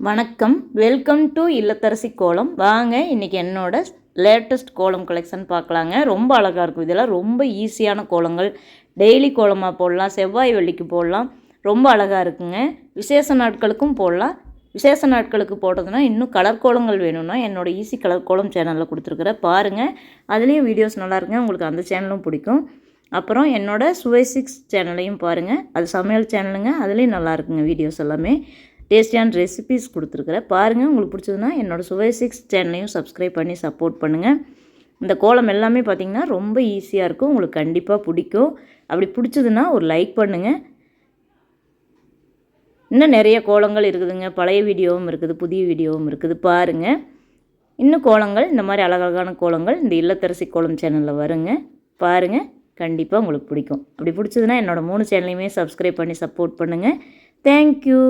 வணக்கம், welcome to இல்லத்தரசி கோலம். வாங்க இன்றைக்கி என்னோட லேட்டஸ்ட் கோலம் கலெக்ஷன் பார்க்கலாங்க. ரொம்ப அழகாக இருக்கும். இதெல்லாம் ரொம்ப ஈஸியான கோலங்கள். டெய்லி கோலமாக போடலாம், செவ்வாய் வெள்ளிக்கு போடலாம். ரொம்ப அழகாக இருக்குங்க. விசேஷ நாட்களுக்கும் போடலாம். விசேஷ நாட்களுக்கு போட்டதுன்னா இன்னும் கலர் கோலங்கள் வேணும்னா என்னோடய ஈஸி கலர் கோலம் சேனலில் கொடுத்துருக்குறேன் பாருங்கள். அதுலேயும் வீடியோஸ் நல்லாயிருக்குங்க. உங்களுக்கு அந்த சேனலும் பிடிக்கும். அப்புறம் என்னோடய சுவை 6 சேனலையும் பாருங்கள். அது சமையல் சேனலுங்க. அதுலேயும் நல்லாயிருக்குங்க வீடியோஸ் எல்லாமே. டேஸ்டியான ரெசிபீஸ் கொடுத்துருக்குறேன் பாருங்கள். உங்களுக்கு பிடிச்சதுன்னா என்னோடய சுவை 6 சேனலையும் சப்ஸ்கிரைப் பண்ணி சப்போர்ட் பண்ணுங்கள். இந்த கோலம் எல்லாமே பார்த்திங்கன்னா ரொம்ப ஈஸியாக இருக்கும். உங்களுக்கு கண்டிப்பாக பிடிக்கும். அப்படி பிடிச்சதுன்னா ஒரு லைக் பண்ணுங்கள். இன்னும் நிறைய கோலங்கள் இருக்குதுங்க. பழைய வீடியோவும் இருக்குது, புதிய வீடியோவும் இருக்குது பாருங்கள். இன்னும் கோலங்கள், இந்த மாதிரி அழகழகான கோலங்கள் இந்த இல்லத்தரசி கோலம் சேனலில் வருங்க. பாருங்கள், கண்டிப்பாக உங்களுக்கு பிடிக்கும். அப்படி பிடிச்சதுன்னா என்னோடய 3 சேனலையுமே சப்ஸ்கிரைப் பண்ணி சப்போர்ட் பண்ணுங்கள். தேங்க்யூ.